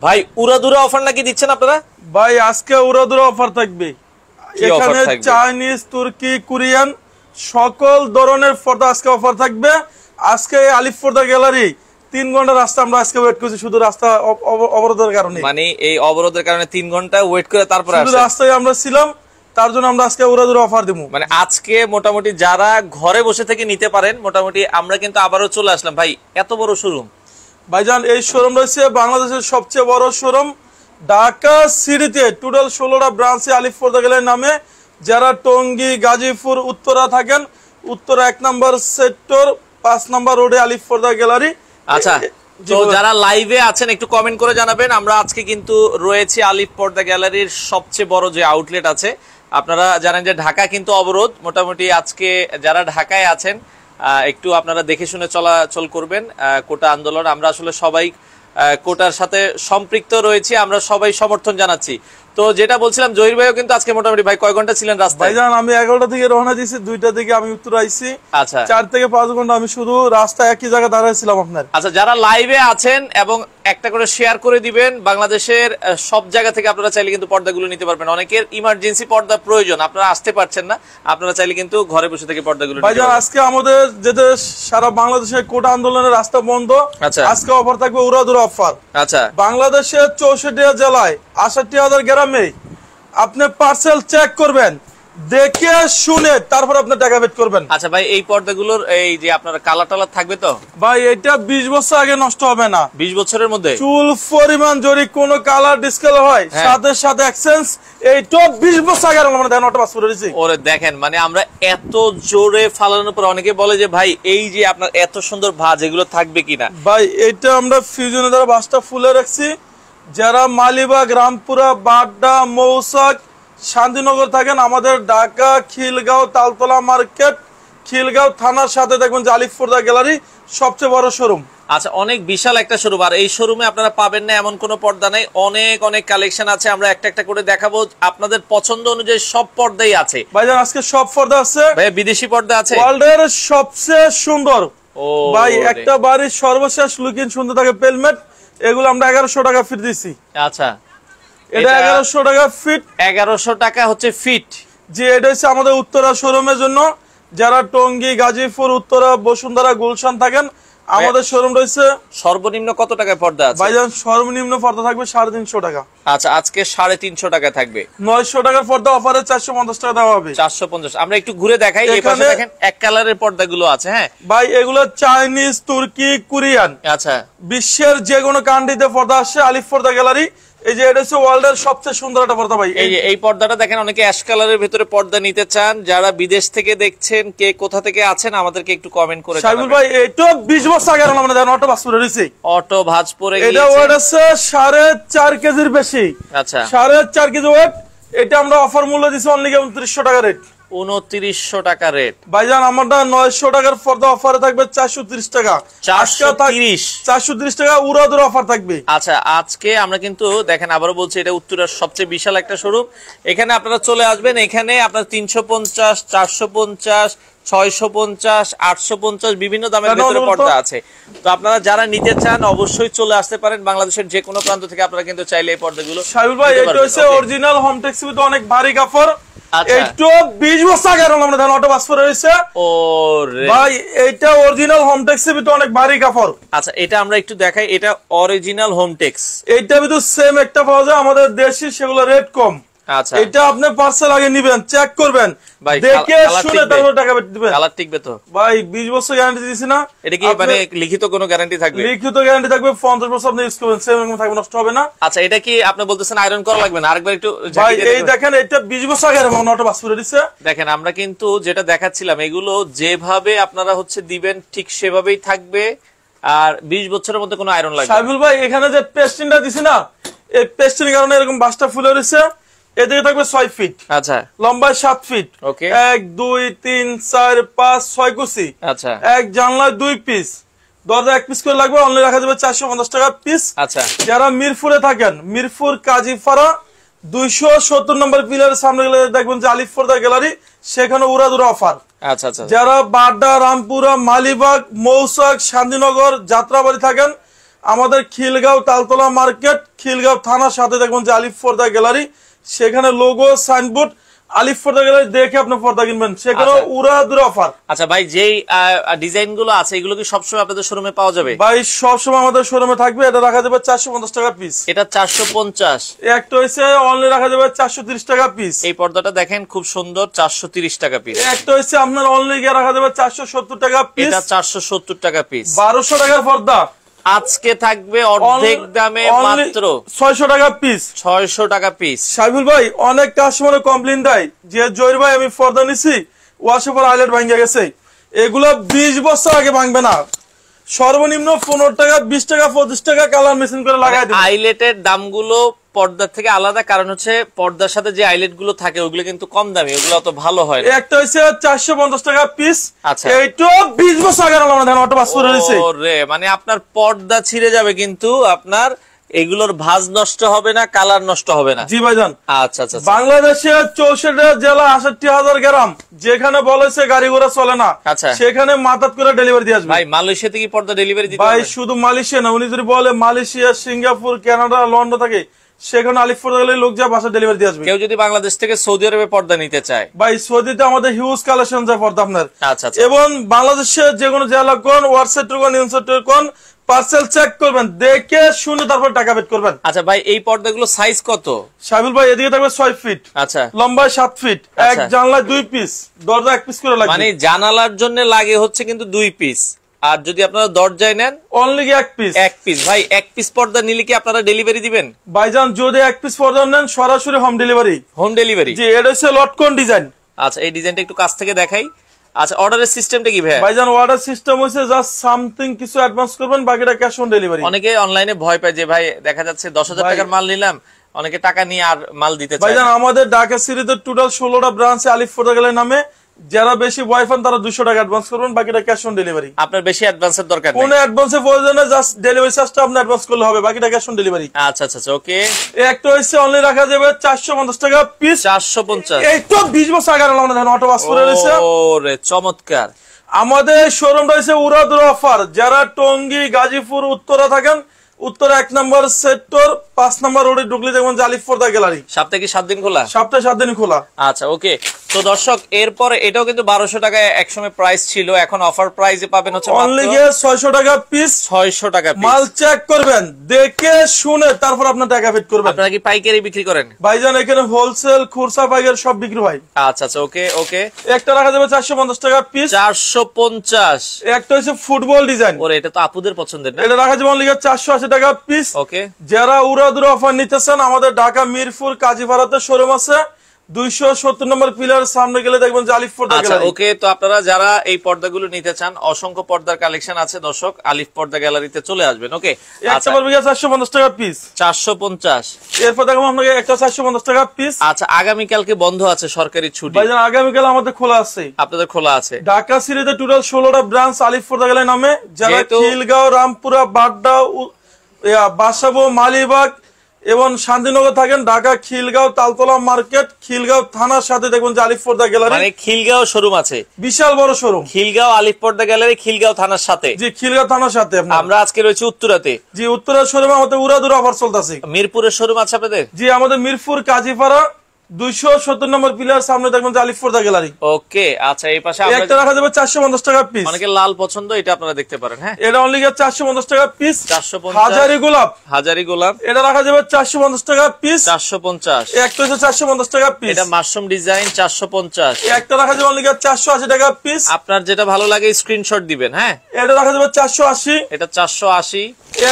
ভাই উড়াদুরা অফার নাকি দিচ্ছেন আপনারা? ভাই আজকে উড়াদুরা অফার থাকবে। এখানে চাইনিজ, তুর্কি, কোরিয়ান সকল ধরনের পর্দা আজকে অফার থাকবে। আজকে আলিফ পর্দা গ্যালারি 3 ঘন্টা রাস্তা আমরা আজকে ওয়েট করছি, শুধু রাস্তা অবরোধের কারণে। মানে এই অবরোধের কারণে 3 ঘন্টা ওয়েট করে তারপরে শুধু রাস্তায় আমরা ছিলাম, তার জন্য আমরা আজকে উড়াদুরা অফার দেবো। মানে আজকে মোটামুটি যারা ঘরে বসে থেকে নিতে পারেন, মোটামুটি আমরা কিন্তু আবারও চলে আসলাম। ভাই এত বড় শোরুম ভাইজান, এই শোরুম রয়েছে বাংলাদেশের সবচেয়ে বড় শোরুম ঢাকা সিটিতে। টোটাল 16টা ব্রাঞ্চে আলিফ পর্দা গ্যালারি নামে। যারা টঙ্গী, গাজীপুর, উত্তরা থাকেন, উত্তরা 1 নম্বর সেক্টর 5 নম্বর রোডে আলিফ পর্দা গ্যালারি। আচ্ছা, তো যারা লাইভে আছেন একটু কমেন্ট করে জানাবেন। আমরা আজকে কিন্তু রয়েছি আলিফ পর্দা গ্যালারির সবচেয়ে বড় যে আউটলেট আছে। আপনারা জানেন যে ঢাকা কিন্তু অবরোধ। মোটামুটি আজকে যারা ঢাকায় আছেন একটু আপনারা দেখে শুনে চলাচল করবেন। কোটা আন্দোলন, আমরা আসলে সবাই কোটার সাথে সম্পৃক্ত রয়েছি, আমরা সবাই সমর্থন জানাচ্ছি। তো যেটা বলছিলাম, জহির ভাইও কিন্তু আজকে মোটামুটি ভাই কয় ঘন্টা ছিলেন রাস্তায়? ভাইজান আমি 11টা থেকে রওনা দিয়েছি, 2টা থেকে আমি উত্তর আইছি। আচ্ছা, 4 থেকে 5 ঘন্টা আমি শুধু রাস্তায় একই জায়গায় দাঁড়াইছিলাম আপনার। আচ্ছা, যারা লাইভে আছেন এবং একটা করে শেয়ার করে দিবেন, বাংলাদেশের সব জায়গা থেকে আপনারা চাইলে কিন্তু পর্দাগুলো নিতে পারবেন। অনেকের ইমার্জেন্সি পর্দা প্রয়োজন, আপনারা আসতে পারছেন না, আপনারা চাইলে কিন্তু ঘরে বসে থেকে পর্দাগুলো নিতে পারবেন। ভাইজান আজকে আমাদের যেটা সারা বাংলাদেশে কোটা আন্দোলনের রাস্তা বন্ধ, আজকে অফার থাকবে উড়াদুরা অফার। আচ্ছা, বাংলাদেশের 64 জেলায় 68,000 গ্রামে আপনি পার্সেল চেক করবেন, দেখে শুনে তারপর আপনি টাকা পেড করবেন। আচ্ছা ভাই, এই পর্দাগুলোর এই যে আপনার কালার টালার থাকবে তো? ভাই এটা 20 বছর আগে নষ্ট হবে না। 20 বছরের মধ্যে চুল পরিমাণ যদি কোনো কালার ডিসকালার হয় সাথে সাথে এক্সচেঞ্জ। এইটা 20 বছর আগে আমরা দেন অটো পাস করে দিয়েছি। ওরে দেখেন, মানে আমরা এত জোরে ফালানোর পর অনেকে বলে যে ভাই এই যে আপনার এত সুন্দর ভাঁজ এগুলো থাকবে কিনা। ভাই এটা আমরা ফিউজনের দ্বারা বাসটা ফুলে রাখছি। যারা মালিবাগ, রামপুরা, বাড্ডা, মৌসাক, শান্তিনগর থাকেন, আমাদের ঢাকা খিলগাঁও তালতলা মার্কেট, খিলগাঁও থানার সাথে দেখবেন যে আলিফ পর্দা গ্যালারি সবচেয়ে বড় শোরুম। আচ্ছা, অনেক বিশাল একটা শোরুম। আর এই শোরুমে আপনারা পাবেন না এমন কোনো পর্দা নেই, অনেক অনেক কালেকশন আছে। আমরা একটা একটা করে দেখাবো, আপনাদের পছন্দ অনুযায়ী সব পর্দাই আছে। ভাইজান আজকে সব পর্দা আছে। ভাই বিদেশি পর্দা আছে, ওয়ার্ল্ডের সবচেয়ে সুন্দর। ভাই একটা বাড়ির সর্বশেষ লুকিং সুন্দর থাকে পেলমেট, এগুলো আমরা 1100 টাকা ফিট দিছি। আচ্ছা, এটা 1100 টাকা ফিট। 1100 টাকা হচ্ছে ফিট। যে এটা হচ্ছে আমাদের উত্তরা শোরুমের জন্য। যারা টঙ্গী, গাজীপুর, উত্তরা, বসুন্ধরা, গুলশান থাকেন, আমাদের শোরুম রয়েছে। সর্বনিম্ন কত টাকায় পর্দা আছে? ভাইজান সর্বনিম্ন পর্দা থাকবে 350 টাকা। আচ্ছা, আজকে 350 টাকা থাকবে। 900 টাকার পর্দা অফারে 450 টাকা দেওয়া হবে। 450। আমরা একটু ঘুরে দেখাই। এই পাশে দেখেন এক কালারের পর্দাগুলো আছে। হ্যাঁ ভাই, এগুলো চাইনিজ, তুর্কি, কোরিয়ান। আচ্ছা, বিশ্বের যে কোনো কান্ট্রিতে পর্দা আসছে আলিফ পর্দা গ্যালারি। এই যে এটা হচ্ছে ওয়ার্ল্ডের সবচেয়ে সুন্দর একটা পর্দা। ভাই এই পর্দাটা দেখেন, অনেকে অ্যাশ কালারের ভিতরে পর্দা নিতে চান। যারা বিদেশ থেকে দেখছেন, কে কোথা থেকে আছেন, আমাদেরকে একটু কমেন্ট করে জানাবেন। সাইবুল ভাই এটা 20 বছর আগে আমরা জানি অটো ভাঁজ পড়ে রয়েছে। অটো ভাঁজ পড়ে গিয়েছে। এটা ওয়েট আছে 4.5 কেজির বেশি। আচ্ছা, 4.5 কেজি ওয়েট। এটা আমরা অফার মূল্য দিছি অনলি 2900 টাকা রেট। 2900 টাকা রেট। ভাইজান আমারটা 900 টাকার পর্দা অফারে থাকবে 430 টাকা। 430 টাকা উড়াদুরা অফার থাকবে। আচ্ছা, আজকে আমরা কিন্তু দেখেন আবারও বলছি, এটা উত্তরার সবচেয়ে বিশাল একটা শোরুম। এখানে আপনারা চলে আসবেন, এখানে আপনার 350, 450, 650, 850 বিভিন্ন দামের ভিতরে পর্দা আছে। তো আপনারা যারা নিতে চান অবশ্যই চলে আসতে পারেন। বাংলাদেশের যে কোনো প্রান্ত থেকে আপনারা কিন্তু চাইলে এই পর্দাগুলো। সাইবুল ভাই এটা হচ্ছে অরিজিনাল হোমটেক্স উইথ অনেক ভারী কাপড়। এইটা 20 বছর আগে আমরা ধান অটো পাসপোর্ট রয়েছে। ওরে ভাই, এটা অরিজিনাল হোমটেক্স উইথ অনেক ভারী কাপড়। আচ্ছা, এটা আমরা একটু দেখাই। এটা অরিজিনাল হোমটেক্স। এইটা ভিতর সেম একটা পাওয়া যায় আমাদের দেশি, সেগুলো রেট কম। আচ্ছা, এটা আপনি পার্সেল আগে নেবেন, চেক করবেন, দেখে শুনে তারপর টাকা দিবেন। কালার টিকবে তো? ভাই 20 বছর গ্যারান্টি দিছি না। এটা কি মানে লিখিত কোনো গ্যারান্টি থাকবে? লিখিত গ্যারান্টি থাকবে, 50 বছর আপনি ইউজ করবেন, সেম থাকবে, নষ্ট হবে না। আচ্ছা, এটা কি আপনি বলতেছেন আয়রন করা লাগবে না? আরেকবার একটু ভাই এই দেখেন, এটা 20 বছর আগে আমরা অটো পাস করে দিছে। দেখেন, আমরা কিন্তু যেটা দেখাচ্ছিলাম, এগুলো যেভাবে আপনারা হচ্ছে দিবেন ঠিক সেভাবেই থাকবে। আর 20 বছরের মধ্যে কোনো আয়রন লাগবে না। সাইবুল ভাই এখানে যে পেস্টিংটা দিছি না, এই পেস্টিং কারণে এরকম বাসটা ফুলে রয়েছে। এদিকে থাকবে 6 ফিট। আচ্ছা, লম্বায় 7 ফিট। ওকে, 1 2 3 4 5 6 কুচি। আচ্ছা, এক জানলায় 2 পিস, দরজা 1 পিস করে লাগবে, অনলি রাখা যাবে 450 টাকা পিস। আচ্ছা, যারা মিরপুরে থাকেন, মিরপুর কাজীপাড়া 270 নম্বর পিলারের সামনে গেলে দেখবেন যে আলিফ পর্দা গ্যালারি, সেখানে উড়াদুরা অফার। আচ্ছা আচ্ছা, যারা বাড্ডা, রামপুরা, মালিবাগ, মৌসাক, শান্তিনগর, যাত্রাবাড়ি থাকেন, আমাদের খিলগাঁও তালতলা মার্কেট, খিলগাঁও থানার সাথে দেখবেন যে আলিফ পর্দা গ্যালারি, সেখানে লোগো সাইনবোর্ড আলিফ পর্দা গ্যালারি দেখে আপনি পর্দা কিনবেন, সেখানে উড়াধুরা অফার। আচ্ছা ভাই, যেই ডিজাইন গুলো আছে এগুলো কি সবসময় আপনাদের শোরুমে পাওয়া যাবে? ভাই সবসময় আমাদের শোরুমে থাকবে। এটা রাখা যাবে 450 টাকা পিস। এটা 450। একটা হইছে অনলি রাখা যাবে 430 টাকা পিস। এই পর্দাটা দেখেন খুব সুন্দর, 430 টাকা পিস। একটা হইছে আপনার অনলি গিয়ে রাখা যাবে 470 টাকা পিস। এটা 470 টাকা পিস। 1200 টাকার পর্দা আজকে থাকবে অর্ধেক দামে মাত্র 600 টাকা পিস। 600 টাকা পিস। সাইফুল ভাই অনেক কাস্টমার কমপ্লেইন দেয় যে জহির ভাই আমি পর্দা নিছি ওয়াশের পর আইলেট ভাঙে গেছে, এগুলো 20 বছর আগে ভাঙবে না, সর্বনিম্ন 15 টাকা 20 টাকা 25 টাকা কালার মেশিন করে লাগাই দিন। আইলেটের দামগুলো পর্দার থেকে আলাদা, কারণ হচ্ছে পর্দার সাথে যে আইলেট গুলো থাকে ওগুলো কিন্তু কম দামি, ওগুলো অত ভালো হয় না। একটা হইছে 450 টাকা পিস। আচ্ছা, এইটা 20 বছর আগে আমরা ধান অটো পাস করে রয়েছে। ওরে মানে আপনার পর্দা ছিঁড়ে যাবে কিন্তু আপনার এগুলোর ভাঁজ নষ্ট হবে না, কালার নষ্ট হবে না। জি ভাইজান। আচ্ছা আচ্ছা। বাংলাদেশে 64 জেলা 68,000 গ্রাম, যেখানে বলেছে গাড়ি ঘোড়া চলে না, আচ্ছা, সেখানে মাথাত করে ডেলিভারি দিয়ে আসবে। ভাই মালয়েশিয়াতে কি পর্দা ডেলিভারি দিতে ভাই হবে? শুধু মালয়েশিয়া না, উনি যদি বলে মালয়েশিয়া, সিঙ্গাপুর, কানাডা, লন্ডন থাকে, সেখানে আলিফ পর্দা গেলে লোক যা বাসা ডেলিভারি দিয়ে আসবে। কেউ যদি বাংলাদেশ থেকে সৌদি আরবে পর্দা নিতে চায়, ভাই সৌদিতে আমাদের হিউজ কালেকশন যায় পর্দা আপনার। আচ্ছা আচ্ছা। এবং বাংলাদেশের যে কোনো জেলা কোন হোয়াটসঅ্যাপ কোন ইনসেপ্টর কোন পার্সেল চেক করবেন, দেখে শুনে তারপর টাকা পেড করবেন। আচ্ছা ভাই, এই পর্দাগুলো সাইজ কত? সাবিল ভাই এদিকে থাকবে 6 ফিট, আচ্ছা, লম্বায় 7 ফিট, এক জানলায় 2 পিস, দরজা 1 পিস করে লাগবে। মানে জানালার জন্য লাগে হচ্ছে কিন্তু 2 পিস, আর যদি আপনারা দরজায় নেন অনলি 1 পিস। 1 পিস। ভাই 1 পিস পর্দা নিলে কি আপনারা ডেলিভারি দিবেন? ভাইজান যদি 1 পিস পর্দা নেন সরাসরি হোম ডেলিভারি। Home delivery? জি, এটা হচ্ছে লটকন ডিজাইন। আচ্ছা, এই ডিজাইনটা একটু কাছ থেকে দেখাই। আচ্ছা, অর্ডারের সিস্টেমটা কি ভাই? ভাইজান অর্ডার সিস্টেম হইছে জাস্ট সামথিং কিছু অ্যাডভান্স করবেন, বাকিটা ক্যাশ অন ডেলিভারি। অনেকে অনলাইনে ভয় পায় যে ভাই দেখা যাচ্ছে 10,000 টাকার মাল নিলাম, অনেকে টাকা নিয়ে আর মাল দিতে চায়। ভাইজান আমাদের ঢাকা সিটিতে টোটাল 16টা ব্রাঞ্চে আলিফ পর্দা গ্যালারি নামে, যারা বেশি ভয় পান তারা 200 টাকা অ্যাডভান্স করবেন, বাকিটা ক্যাশ অন ডেলিভারি। আপনার বেশি অ্যাডভান্সের দরকার নেই, কোনো অ্যাডভান্সের প্রয়োজন নেই, জাস্ট ডেলিভারি চার্জটা আপনি অ্যাডভান্স করলে হবে, বাকিটা ক্যাশ অন ডেলিভারি। আচ্ছা আচ্ছা আচ্ছা, ওকে। একটা হইছে অনলি রাখা যাবে 450 টাকা পিস। 450। এই তো 20 বছর আগে আমরা অটো পাস করে রয়েছে। ওরে চমৎকার। আমাদের শোরুমটা হচ্ছে উড়াধুরা অফার। যারা টঙ্গী, গাজীপুর, উত্তরা থাকেন, উত্তরা 1 নম্বর সেক্টর 5 নম্বর রোডে ঢুকলে দেখবেন যে আলিফ পর্দা গ্যালারি। সপ্তাহে কি 7 দিন খোলা? সপ্তাহে 7 দিন খোলা। আচ্ছা, ওকে। তো দর্শক, এরপরে এটাও কিন্তু 1200 টাকায় একসময় প্রাইস ছিল, এখন অফার প্রাইসে পাবেন হচ্ছে অনলি 600 টাকা পিস। 600 টাকা পিস। মাল চেক করবেন, দেখে শুনে তারপর আপনার টাকা পেড করবেন। আপনারা কি পাইকারি বিক্রি করেন? ভাইজান এখানে হোলসেল, খুচরা, পাইকারি সব বিক্রি হয়। আচ্ছা আচ্ছা, ওকে ওকে। একটা রাখা যাবে 450 টাকা পিস। 450। একটা হচ্ছে ফুটবল ডিজাইন। ওরে, এটা তো আপুদের পছন্দের না? এটা রাখা যাবে অনলি 480 টাকা পিস। ওকে। যারা উড়াধুরা অফার নিতেছেন, আমাদের ঢাকা মিরপুর কাজীপাড়াতে শোরুম আছে, 270 নম্বর পিলার সামনে গেলে দেখবেন যে আলিফ পর্দা আচ্ছা, গ্যালারি। ওকে। তো আপনারা যারা এই পর্দাগুলো নিতে চান, অসংখ্য পর্দার কালেকশন আছে দর্শক, আলিফ পর্দা গ্যালারিতে চলে আসবেন। ওকে। একটা পড়বে 450 টাকা পিস। 450। এরপর দেখো আপনাকে একটা 450 টাকা পিস। আচ্ছা, আগামীকালকে বন্ধ আছে, সরকারি ছুটি। ভাইজান আগামীকাল আমাদের খোলা আছে। আপনাদের খোলা আছে? ঢাকা সিটিতে টোটাল 16টা ব্রাঞ্চ আলিফ পর্দা গ্যালারি নামে। যারা খিলগাঁও, রামপুরা, বাড্ডা, বাসাবো, মালিবাগ এবং শান্তিনগর থাকেন, ঢাকা খিলগাঁও তালতলা মার্কেট, খিলগাঁও থানার সাথে দেখবেন যে আলিফ পর্দা গ্যালারি। মানে খিলগাঁও শোরুম আছে? বিশাল বড় শোরুম। খিলগাঁও আলিফ পর্দা গ্যালারি খিলগাঁও থানার সাথে? জি, খিলগাঁও থানার সাথে। আমরা আজকে রয়েছে উত্তরাতে। জি, উত্তরের শোরুমে আমাদের উড়াধুরা অফার চলতেছে। মিরপুরের শোরুম আছে আপনাদের? জি, আমাদের মিরপুর কাজীপাড়া 270 নম্বর পিলার সামনে দেখবেন যে আলিফ পর্দা গ্যালারি। ওকে। আচ্ছা, এই পাশে একটা রাখা যাবে 450 টাকা পিস। অনেকে লাল পছন্দ, এটা আপনারা দেখতে পারেন। হ্যাঁ, এটা অনলি 450 টাকা পিস। 450। হাজারি গোলাপ। হাজারি গোলাপ, এটা রাখা যাবে 450 টাকা পিস। 450। একটা হচ্ছে 450 টাকা পিস। এটা মাশরুম ডিজাইন, 450। একটা রাখা যাবে অনলি 480 টাকা পিস। আপনার যেটা ভালো লাগে স্ক্রিনশট দিবেন। হ্যাঁ, এটা রাখা যাবে 480। এটা 480।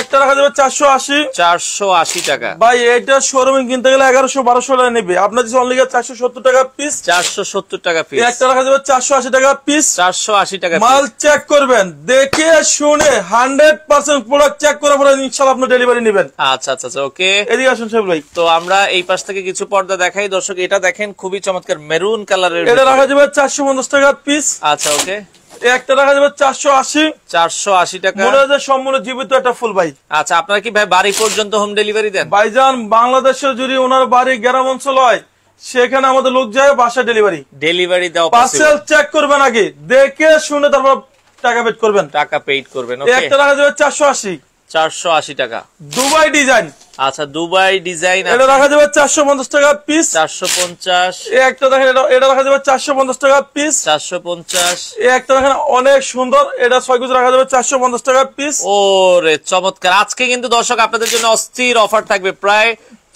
একটা রাখা যাবে 480। 480 টাকা। ভাই এটা শোরুমে কিনতে গেলে 1100-1200 টাকা নেবে, আপনার যে অনলি 470 টাকা পিস। 470 টাকা পিস। একটা রাখা যাবে 480 টাকা পিস। 480 টাকা। মাল চেক করবেন, দেখে শুনে 100% প্রোডাক্ট চেক করার পরে ইনশাআল্লাহ আপনি ডেলিভারি নেবেন। আচ্ছা আচ্ছা আচ্ছা, ওকে। এদিকে আসুন সাহেব ভাই। তো আমরা এই পাশ থেকে কিছু পর্দা দেখাই দর্শক। এটা দেখেন, খুবই চমৎকার মেরুন কালারের। এটা রাখা যাবে 450 টাকা পিস। আচ্ছা, ওকে। একটা রাখা যাবে 480। 480 টাকা। মনে হয় যে সম্পূর্ণ জীবিত একটা ফুল ভাই। আচ্ছা, আপনারা কি ভাই বাড়ি পর্যন্ত হোম ডেলিভারি দেন? ভাইজান বাংলাদেশে যদি ওনার বাড়ি গ্রাম অঞ্চল হয়, সেখানে আমাদের লোক যায় বাসা ডেলিভারি। ডেলিভারি দেওয়া পার্সেল চেক করবেন আগে, দেখে শুনে তারপর টাকা পেড করবেন। টাকা পেইড করবেন। ওকে। একটা রাখা যাবে 480। 480 টাকা। দুবাই ডিজাইন, আচ্ছা দুবাই ডিজাইন এটা রাখা যাবে 450 টাকা পিস। 450। এই একটা দেখেন, এটা রাখা যাবে 450 টাকা পিস। 450। এই একটা দেখেন অনেক সুন্দর, এটা 6 কুচি রাখা যাবে 450 টাকা পিস। ওরে চমৎকার! আজকে কিন্তু দর্শক আপনাদের জন্য অস্থির অফার থাকবে, প্রায়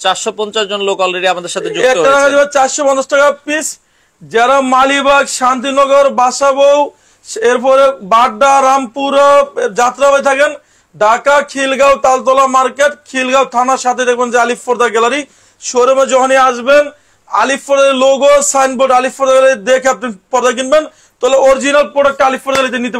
450 জন লোক অলরেডি আমাদের সাথে যুক্ত একটা রাখা হয়েছে। যাবে 450 টাকা পিস। যারা মালিবাগ, শান্তিনগর, বাসাবো, এরপরে বাড্ডা, রামপুরা, যাত্রাবাড়ি থাকেন, ঢাকা খিলগাঁও তালতলা মার্কেট, খিলগাঁও থানার সাথে দেখবেন যে আলিফ পর্দা গ্যালারি শোরুমে যখনই আসবেন, আলিফ পর্দার লোগো সাইনবোর্ড আলিফ পর্দা গ্যালারি দেখে আপনি পর্দা কিনবেন, তাহলে অরিজিনাল প্রোডাক্ট আলিফ পর্দা গ্যালারিতে নিতে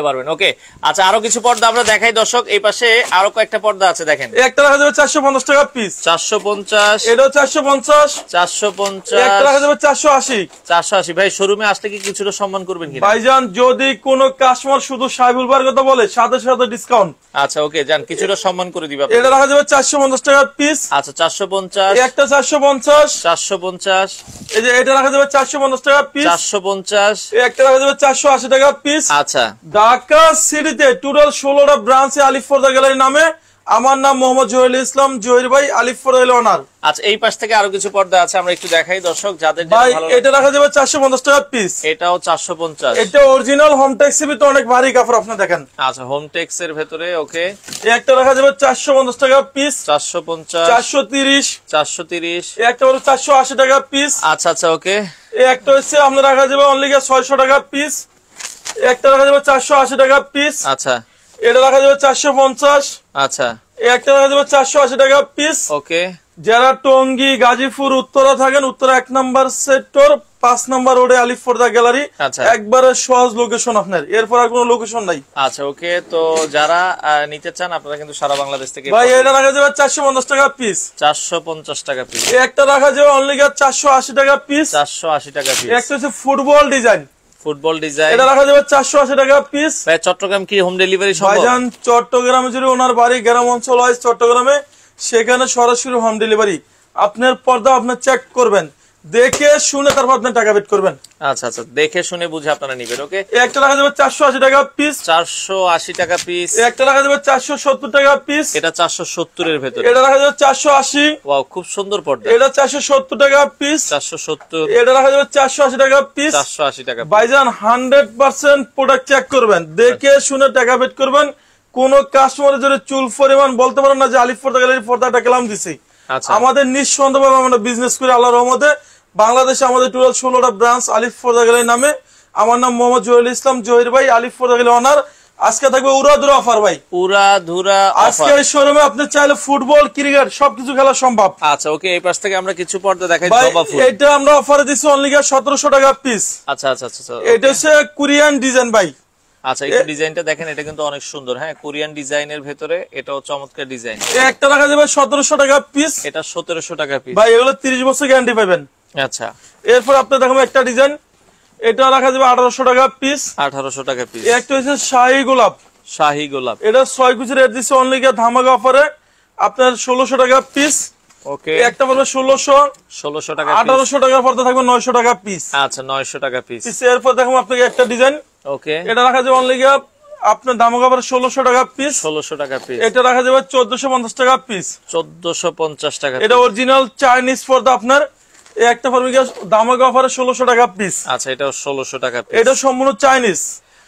পারবেন। ওকে, আচ্ছা আরো কিছু পর্দা আমরা দেখাই দর্শক। এই পাশে আরো কয়েকটা পর্দা আছে, দেখেন। একটা রাখা যাবে 450 টাকা পিস। 450। এটাও 450। 450। একটা রাখা যাবে 480। 480। ভাই শোরুমে আসলে কি কিছুটা সম্মান করবেন কিনা? ভাইজান যদি কোনো কাস্টমার শুধু সাহেবুল ভাইয়ের কথা বলে, সাথে সাথে ডিসকাউন্ট। আচ্ছা ওকে, যান কিছুটা সম্মান করে দিবা। এটা রাখা যাবে 450 টাকা পিস। আচ্ছা 450। একটা 450। 450। এই যে এটা রাখা যাবে 450 টাকা পিস। 450। একটা রাখা যাবে 480 টাকা পিস। আচ্ছা ঢাকা সিটিতে টোটাল 16টা ব্রাঞ্চে আলিফ পর্দা গ্যালারি নামে। আমার নাম মোহাম্মদ জহিরুল ইসলাম, জহির ভাই, আলিফ পর্দা গ্যালারি ওনার। আচ্ছা এই পাশ থেকে আরো কিছু পর্দা আছে, আমরা একটু দেখাই দর্শক যাদের ভাই। ভালো। এটা রাখা যাবে 450 টাকা পিস। এটাও 450। এটা অরিজিনাল হোম টেক্সি তো অনেক ভারী কাপড়, আপনি দেখেন। আচ্ছা হোম টেক্স এর ভেতরে। ওকে, একটা রাখা যাবে 450 টাকা পিস। 450। 430। 430। একটা হলো 480 টাকা পিস। আচ্ছা আচ্ছা ওকে। একটা হচ্ছে আমরা রাখা যাবে অনলি 600 টাকা পিস। একটা রাখা যাবে 480 টাকা পিস। আচ্ছা এটা রাখা যাবে 450। আচ্ছা একটা রাখা যাবে 480 টাকা পিস। ওকে। যারা টঙ্গী, গাজীপুর, উত্তরা থাকেন, উত্তরা 1 নম্বর সেক্টর 5 নম্বর রোডে আলিফ পর্দা গ্যালারি। আচ্ছা একবারে সহজ লোকেশন আপনার, এরপর আর কোনো লোকেশন নাই। আচ্ছা ওকে, তো যারা নিতে চান আপনারা কিন্তু সারা বাংলাদেশ থেকে। ভাই এটা রাখা যাবে 450 টাকা পিস। 450 টাকা পিস। একটা রাখা যাবে অনলি 480 টাকা পিস। 480 টাকা পিস। একটা হচ্ছে ফুটবল ডিজাইন, ফুটবল ডিজাইন। এটা রাখা যাবে 480 টাকা পিস। ভাই চট্টগ্রাম কি হোম ডেলিভারি সম্ভব? ভাইজান চট্টগ্রামে যদি ওনার বাড়ি গ্রাম অঞ্চল হয় চট্টগ্রামে, সেখানে সরাসরি হোম ডেলিভারি। আপনার পর্দা আপনার চেক করবেন, দেখে শুনে তারপর আপনি টাকা পেড করবেন। আচ্ছা আচ্ছা, দেখে শুনে বুঝে আপনারা নিবেন। ওকে, একটা রাখা যাবে 480 টাকা পিস। 480 টাকা পিস। একটা রাখা যাবে 470 টাকা পিস। এটা 470 এর ভেতরে। এটা রাখা যাবে 480। ওয়াও, খুব সুন্দর পর্দা। এটা 470 টাকা পিস। 470। এটা রাখা যাবে 480 টাকা পিস। 480 টাকা। ভাইজান 100% প্রোডাক্ট চেক করবেন, দেখে শুনে টাকা পেড করবেন। কোন কাস্টমারের যদি চুল পরিমাণ বলতে পারেন না যে আলিফ পর্দা গ্যালারির পর্দাটা কেলাম দিছি। আচ্ছা, আমাদের নিঃসন্দেহভাবে আমরা বিজনেস করি আল্লাহর রহমতে। বাংলাদেশে আমাদের টোটাল 16টা ব্রাঞ্চ আলিফ পর্দা গ্যালারি নামে। আমার নাম মোহাম্মদ জহিরুল ইসলাম, জহির ভাই, আলিফ পর্দা গ্যালারি ওনার। আজকে থাকবে উড়াধুরা অফার ভাই, উড়াধুরা আজকে এই শোরুমে আপনি চাইলে ফুটবল, ক্রিকেট সবকিছু খেলা সম্ভব। আচ্ছা ওকে, এই পাশ থেকে আমরা কিছু পর্দা দেখাই। ভাই জবা ফুল। এটা আমরা অফারে দিচ্ছি অনলি 1700 টাকা পিস। আচ্ছা আচ্ছা আচ্ছা। এটা হচ্ছে কোরিয়ান ডিজাইন ভাই। আচ্ছা একটু ডিজাইনটা দেখেন, এটা কিন্তু অনেক সুন্দর। হ্যাঁ, কোরিয়ান ডিজাইনের ভেতরে এটাও চমৎকার ডিজাইন। একটা রাখা যাবে 1700 টাকা পিস। এটা 1700 টাকা পিস। ভাই এগুলো 30 বছর গ্যারান্টি পাবেন। আচ্ছা, এরপর আপনি দেখাবো একটা ডিজাইন, এটা রাখা যাবে 1800 টাকা পিস। 1800 টাকা পিস। একটা হচ্ছে শাহী গোলাপ। শাহী গোলাপ। এটা 6 কুচি রেট দিচ্ছে অনলি ধামাকা অফারে আপনার 1600 টাকা পিস। ওকে, একটা পড়বে 1600 টাকা। 1800 টাকার পর্দা থাকবে 900 টাকা পিস। আচ্ছা 900 টাকা পিস। এরপর দেখাবো আপনাকে একটা ডিজাইন, ওকে। এটা রাখা যাবে অনলি আপনার ধামাকা অফারে 1600 টাকা পিস। 1600 টাকা পিস। এটা রাখা যাবে 1450 টাকা পিস। 1450 টাকা। এটা অরিজিনাল চাইনিজ পর্দা আপনার। একটা পড়বে ধামাকা অফারে 1600 টাকা পিস। আচ্ছা, এটাও 1600 টাকা পিস। এটা সম্পূর্ণ চাইনিজ।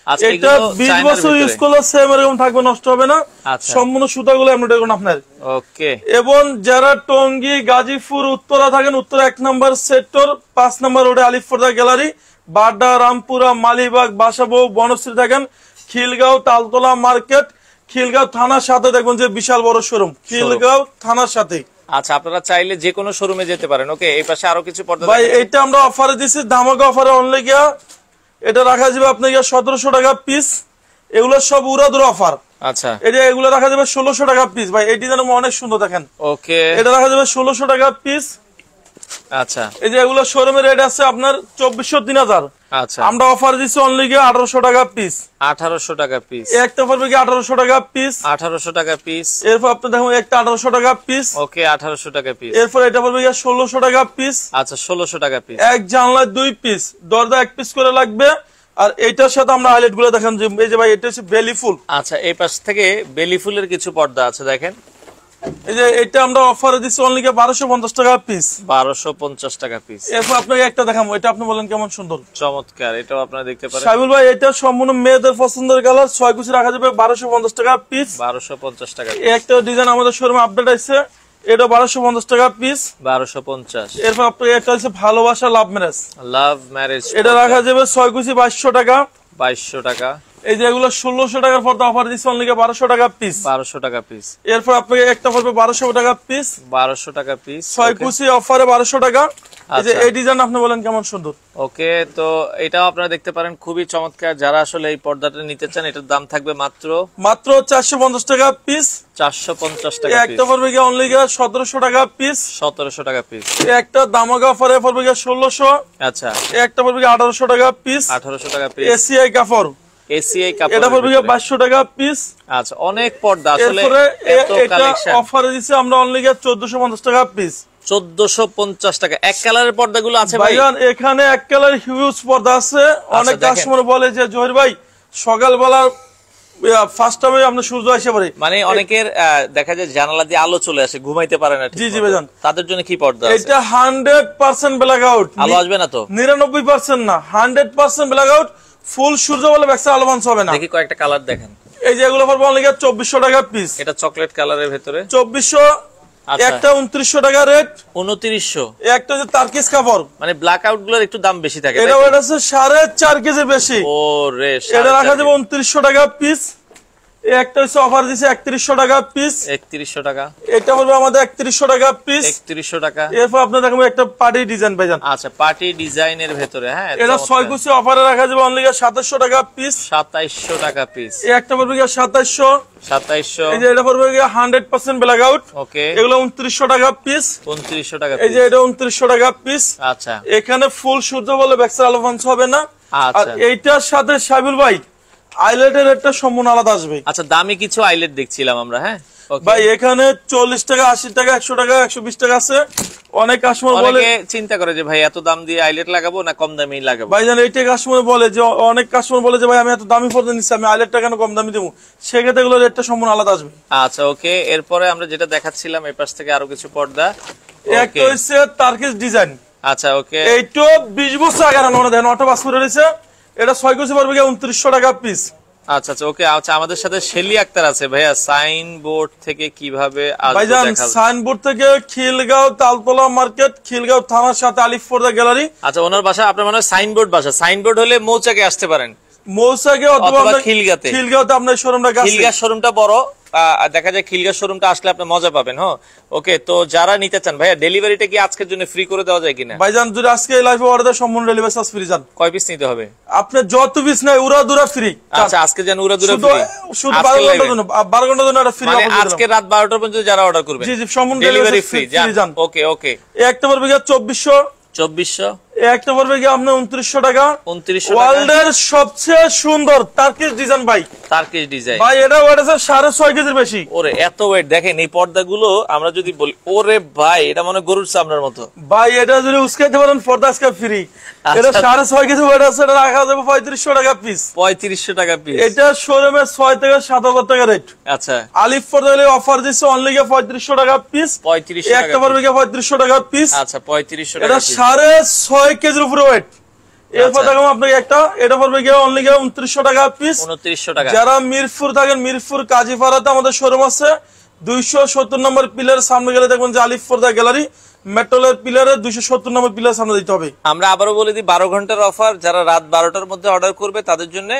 আচ্ছা, এটা 20 বছর ইউজ করলে সেম এরকম থাকবে, নষ্ট হবে না। আচ্ছা, সম্পূর্ণ সুতাগুলো এমনি দেখুন আপনার। ওকে। এবং যারা টঙ্গী, গাজীপুর, উত্তরা থাকেন, উত্তরা 1 নম্বর সেক্টর 5 নম্বর রোডে আলিফ পর্দা গ্যালারি, বাড্ডা, রামপুরা, মালিবাগ, বাসাবো, বনশ্রী থাকেন, খিলগাঁও তালতলা মার্কেট, খিলগাঁও থানার সাথে দেখবেন যে বিশাল বড় শোরুম, খিলগাঁও থানার সাথে। আচ্ছা, আপনারা চাইলে যে কোনো শোরুমে যেতে পারেন। ওকে, এই পাশে আরো কিছু পর্দা ভাই এটা আমরা অফারে দিচ্ছি ধামাকা অফারে অনলি এটা রাখা যাবে আপনাকে 1700 টাকা পিস। এগুলো সব উড়াধুরা অফার। আচ্ছা, এগুলো রাখা যাবে 1600 টাকা পিস। ভাই এই ডিজাইন অনেক সুন্দর দেখেন। ওকে, এটা রাখা যাবে 1600 টাকা পিস। আচ্ছা, এই যে এগুলো শোরুমের রেট আছে আপনার 2400 3000। আচ্ছা, আমরা অফার দিচ্ছি অনলি 1800 টাকা পিস। 1800 টাকা পিস। একটা পড়বে 1800 টাকা পিস। 1800 টাকা পিস। এরপর আপনি দেখুন একটা 1800 টাকা পিস। ওকে, 1800 টাকা পিস। এরপর এটা পড়বে 1600 টাকা পিস। আচ্ছা, 1600 টাকা পিস। এক জানলায় 2 পিস, দরজা 1 পিস করে লাগবে, আর এইটার সাথে আমরা হাইলাইট গুলো দেখেন যে এই যে ভাই এটা হচ্ছে বেলি ফুল। আচ্ছা, এই পাশ থেকে বেলি ফুলের কিছু পর্দা আছে দেখেন। এই যে এটা আমরা অফারে দিচ্ছি অনলি 1250 টাকা পিস। 1250 টাকা পিস। এরপর আপনাকে একটা দেখাবো, এটা আপনি বলেন কেমন সুন্দর চমৎকার, এটাও আপনারা দেখতে পারেন। সাইবুল ভাই এটা সম্পূর্ণ মেয়েদের পছন্দের কালার, 6 কুচি রাখা যাবে 1250 টাকা পিস। 1250 টাকা। একটা ডিজাইন আমাদের শোরুমে আপডেট আছে, এটা 1250 টাকা পিস। 1250। এরপর আপনাকে একটা হচ্ছে ভালোবাসা লাভ ম্যারেজ। লাভ ম্যারেজ, এটা রাখা যাবে 6 কুচি 2200 টাকা। 2200 টাকা। এই যে এগুলো 1600 টাকার পর্দা অফার দিচ্ছি অনলি 1200 টাকা পিস। 1200 টাকা পিস। এরপর আপনাকে একটা পড়বে 1200 টাকা পিস। 1200 টাকা পিস। 6 কুচি অফারে 1200 টাকা। এই যে এই ডিজাইন আপনি বলেন কেমন সুন্দর। ওকে, তো এটাও আপনারা দেখতে পারেন, খুবই চমৎকার। যারা আসলে এই পর্দাটা নিতে চান, এটার দাম থাকবে মাত্র 450 টাকা পিস। 450 টাকা পিস। একটা পড়বে গিয়ে অনলি 1700 টাকা পিস। 1700 টাকা পিস। একটা দামাগা অফারে পড়বে গিয়ে 1600। আচ্ছা, একটা পড়বে গিয়ে 1800 টাকা পিস। 1800 টাকা পিস। এসিআই কাপড়, এসিআই কাপড়, এটা পড়বে গিয়ে 2200 টাকা পিস। আচ্ছা, অনেক পর্দা আসলে, এরপরে এত এটা কালেকশন। অফারে দিছি আমরা অনলি 1450 টাকা পিস। 1450 টাকা। এক কালারের পর্দাগুলো আছে ভাই? ভাইজান এখানে এক কালার হিউজ পর্দা আছে। অনেক কাস্টমার বলে যে জহির ভাই সকালবেলা ফার্স্ট টাইমে আপনি সূর্য এসে পড়ে, মানে অনেকের দেখা যায় জানালা দিয়ে আলো চলে আসে, ঘুমাইতে পারে না। জি জি ভাইজান, তাদের জন্য কি পর্দা আছে? এটা 100% ব্ল্যাক আউট। আলো আসবে না তো? 99% না, 100% ব্ল্যাক আউট। ফুল সূর্য বলে ব্যাকসা আলো বানস হবে না। দেখি কয়েকটা কালার দেখেন। এই যে এগুলো পড়বে অনলি 2400 টাকা পিস। এটা চকলেট কালারের ভিতরে 2400। আচ্ছা। একটা 2900 টাকা রেট। 2900। একটা যে তারকিস কাপড়, মানে ব্ল্যাক আউট গুলোর একটু দাম বেশি থাকে। এটা ওটা আছে 4.5 কেজি বেশি। ও রে, এটা রাখা যাবে 2900 টাকা পিস। একটা হচ্ছে অফার দিছে 3100 টাকা পিস। 3100 টাকা। এটা হলো আমাদের 3100 টাকা পিস। 3100 টাকা। এরপর আপনার দেখাবো একটা পার্টি ডিজাইন ভাইজান। আচ্ছা, পার্টি ডিজাইনের ভিতরে, হ্যাঁ। এটা 6 কুচি অফারে রাখা যাবে অনলি 2700 টাকা পিস। 2700 টাকা পিস। একটা পড়বে 2700। 2700। এই যে এটা পড়বে 100% ব্ল্যাক আউট। ওকে, এগুলো 2900 টাকা পিস। 2900 টাকা এই পিস। যে এটা 2900 টাকা পিস। আচ্ছা, এখানে ফুল সূর্য বলে ব্যাকসাইড আলো ফান্স হবে না। আর আচ্ছা, এইটার সাথে সাইবুল ভাই আইলেটের রেটটা সম্পূর্ণ আলাদা আসবে। আচ্ছা, দামি কিছু আইলেট দেখছিলাম আমরা, হ্যাঁ। Okay. ভাই এখানে 40 টাকা, 80 টাকা, 100 টাকা, 120 টাকা আছে। অনেক কাস্টমার বলে, অনেকে চিন্তা করে যে ভাই এত দাম দিয়ে আইলেট লাগাবো না কম দামি লাগাবো। ভাইজান এইটাই কাস্টমার বলে যে, অনেক কাস্টমার বলে যে ভাই আমি এত দামি পর্দা নিচ্ছি, আমি আইলেটটা কেন কম দামি দেবো? সেক্ষেত্রে এগুলো রেটটা সম্পূর্ণ আলাদা আসবে। আচ্ছা, ওকে। এরপরে আমরা যেটা দেখাচ্ছিলাম এই পাশ থেকে আরো কিছু পর্দা। একটা হচ্ছে তারকিস ডিজাইন। আচ্ছা, ওকে। এইটো 20 বছর আগে রান্না দেন, অটো পাস করে রয়েছে। এটা 6 কুচি পড়বে 2900 টাকা পিস। আচ্ছা আচ্ছা, ওকে। আচ্ছা, আমাদের সাথে শেলি আক্তার আছে ভাইয়া। সাইনবোর্ড থেকে কিভাবে আসবে ভাইজান দেখাবো। সাইনবোর্ড থেকে খিলগাঁও তালতলা মার্কেট, খিলগাঁও থানার সাথে আলিফ পর্দা গ্যালারি। আচ্ছা, ওনার বাসা আপনার মনে হয় সাইনবোর্ড বাসা। সাইনবোর্ড হলে মৌচাকে আসতে পারেন, মৌসাকে অথবা অথবা খিলগাঁতে। খিলগাঁওতে আপনার শোরুমটা কাছে। খিলগাঁ শোরুমটা বড়, দেখা যায় খিলগাঁ শোরুমটা আসলে আপনি মজা পাবেন। হ্যাঁ, ওকে। তো যারা নিতে চান ভাইয়া, ডেলিভারিটা কি আজকের জন্য ফ্রি করে দেওয়া যায় কিনা? ভাইজান যদি আজকে লাইভে অর্ডার সম্পূর্ণ ডেলিভারি চার্জ ফ্রি যান। কয় পিস নিতে হবে? আপনি যত পিস নাই উড়া দুরা ফ্রি। আচ্ছা, আজকে যেন উড়া দুরা শুধু ফ্রি। শুধু 12 ঘন্টার জন্য, 12 ঘন্টার জন্য এটা ফ্রি মানে অফার আজকে রাত 12টা পর্যন্ত যারা অর্ডার করবে, জি জি সম্পূর্ণ ডেলিভারি ফ্রি যান। ওকে ওকে। একটা পড়বে 2400। 2400। একটা পড়বে কি আপনার 2900 টাকা। 2900 টাকা। ওয়ার্ল্ডের সবচেয়ে সুন্দর টার্কিশ ডিজাইন ভাই। টার্কিশ ডিজাইন ভাই এটা ওয়েট আছে 6.5 কেজির বেশি। ওরে এত ওয়েট! দেখেন এই পর্দাগুলো আমরা যদি বলি, ওরে ভাই এটা মনে গরুর চামড়ার মতো। ভাই এটা যদি উস্কাইতে পারেন পর্দা আজকে ফ্রি। এটা 6.5 কেজি ওয়েট আছে, এটা রাখা যাবে 3500 টাকা পিস। 3500 টাকা পিস। এটা শোরুমে 6 থেকে 7000 টাকা রেট। আচ্ছা, আলিফ পর্দা অফার দিচ্ছে অনলি 3500 টাকা পিস। 3500 একটা টাকা। পড়বে 3500 টাকা পিস। আচ্ছা, 3500 এটা টাকা পিস। 6.5 কেজির উপরে ওয়েট। এরপর দেখো আপনাকে একটা, এটা পড়বে গিয়ে অনলি 2900 টাকা পিস। 2900 টাকা। যারা মিরপুর থাকেন, মিরপুর কাজীপাড়াতে আমাদের শোরুম আছে। 270 নম্বর পিলারের সামনে গেলে দেখবেন যে আলিফ পর্দা গ্যালারি, মেট্রোলের পিলারে 270 নম্বর পিলার সামনে দিতে হবে। আমরা আবারও বলে দিই, 12 ঘন্টার অফার। যারা রাত 12টার মধ্যে অর্ডার করবে তাদের জন্য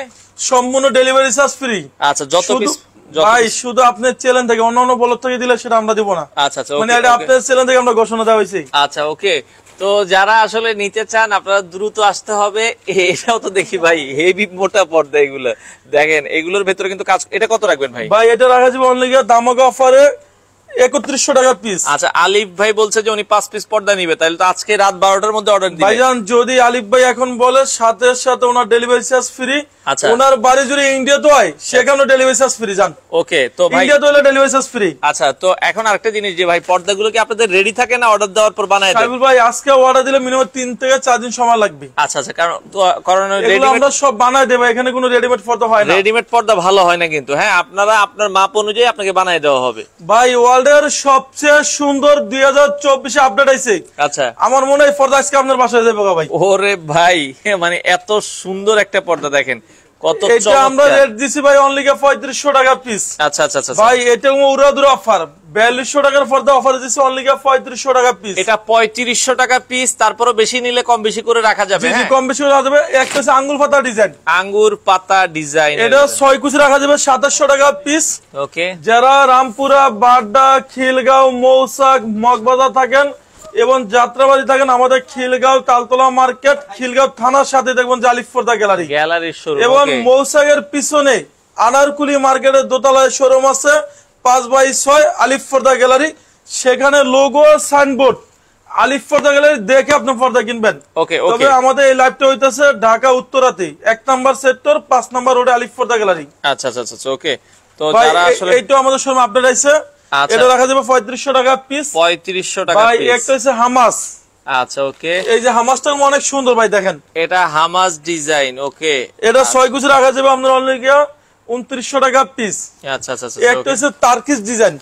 সম্পূর্ণ ডেলিভারি চার্জ ফ্রি। আচ্ছা, যত পিস। ভাই শুধু আপনার চ্যানেল থেকে, অন্য বলক থেকে দিলে সেটা আমরা দিব না। আচ্ছা আচ্ছা, মানে এটা আপনার চ্যানেল থেকে আমরা ঘোষণা দেওয়া হয়েছে। আচ্ছা, ওকে। তো যারা আসলে নিতে চান আপনারা দ্রুত আসতে হবে। এটাও তো দেখি ভাই হেভি মোটা পর্দা, এগুলো দেখেন। এগুলোর ভেতরে কিন্তু কাজ। এটা কত রাখবেন ভাই? ভাই এটা রাখা যাবে অনলি দামাকা অফারে 3100 টাকা পিস। আচ্ছা, আলিফ ভাই বলছে যে উনি 5 পিস পর্দা নিবে, তাহলে তো আজকে রাত 12টার মধ্যে অর্ডার দিবে। ভাইজান যদি আলিফ ভাই এখন বলে সাথে সাথে ওনার ডেলিভারি চার্জ ফ্রি। আচ্ছা, ওনার বাড়ি যদি ইন্ডিয়াতে হয় সেখানেও ডেলিভারি চার্জ ফ্রি। জান ওকে, তো ভাই ইন্ডিয়াতে হলে ডেলিভারি চার্জ ফ্রি। আচ্ছা, তো এখন আরেকটা জিনিস যে ভাই পর্দাগুলো কি আপনাদের রেডি থাকে না অর্ডার দেওয়ার পর বানায় দেন? সাইবুল ভাই আজকে অর্ডার দিলে মিনিমাম 3 থেকে 4 দিন সময় লাগবে। আচ্ছা আচ্ছা, কারণ এগুলো আমরা সব বানায় দেব, এখানে কোনো রেডিমেড পর্দা হয় না। রেডিমেড পর্দা ভালো হয় না কিন্তু, হ্যাঁ আপনারা আপনার মাপ অনুযায়ী আপনাকে বানায় দেওয়া হবে। ভাই ওয়ার্ল্ডের সবচেয়ে সুন্দর 2024 এ আপডেট আইছে। আচ্ছা, আমার মনে হয় পর্দা আজকে আপনার বাসায় যাবে ভাই। ওরে ভাই, মানে এত সুন্দর একটা পর্দা দেখেন, কত এটা আমরা রেট দিছি ভাই অনলি 3500 টাকা পিস। আচ্ছা আচ্ছা আচ্ছা ভাই এটা উড়াদুরা অফার, 4200 টাকার পর্দা অফার দিছি অনলি 3500 টাকা পিস। এটা 3500 টাকা পিস, তারপরও বেশি নিলে কম বেশি করে রাখা যাবে। জি কম বেশি রাখা যাবে। একটা হচ্ছে আঙ্গুল পাতা ডিজাইন, আঙ্গুর পাতা ডিজাইন, এটা 6 কুচি রাখা যাবে 2700 টাকা পিস। ওকে, যারা রামপুরা, বাড্ডা, খিলগাঁও, মৌসাক, মগবাজার থাকেন এবং যাত্রাবাড়ি থাকেন, আমাদের খিলগাঁও তালতলা মার্কেট, খিলগাঁও থানার সাথে দেখবেন যে আলিফ পর্দা গ্যালারি গ্যালারির শোরুম। এবং মৌসাকের পিছনে আনারকুলি মার্কেটের দোতলায় শোরুম আছে 5x6 আলিফ পর্দা গ্যালারি। সেখানে লোগো সাইনবোর্ড আলিফ পর্দা গ্যালারি দেখে আপনি পর্দা কিনবেন। ওকে, তবে আমাদের এই লাইভটা হইতেছে ঢাকা উত্তরাতে 1 নম্বর সেক্টর 5 নম্বর রোডে আলিফ পর্দা গ্যালারি। আচ্ছা আচ্ছা আচ্ছা, ওকে। তো ভাই যারা আসলে এইটা আমাদের শোরুম আপডেট আইছে, এটা রাখা যাবে 3500 টাকা পিস। 3500 টাকা ভাই পিস। একটা হচ্ছে হামাস। আচ্ছা, ওকে, এই যে হামাসটা অনেক সুন্দর ভাই, দেখেন এটা হামাস ডিজাইন। ওকে, এটা 6 কুচি রাখা যাবে আপনার অনলি 2900 টাকা পিস। আচ্ছা আচ্ছা আচ্ছা, একটা হচ্ছে তার্কিশ ডিজাইন।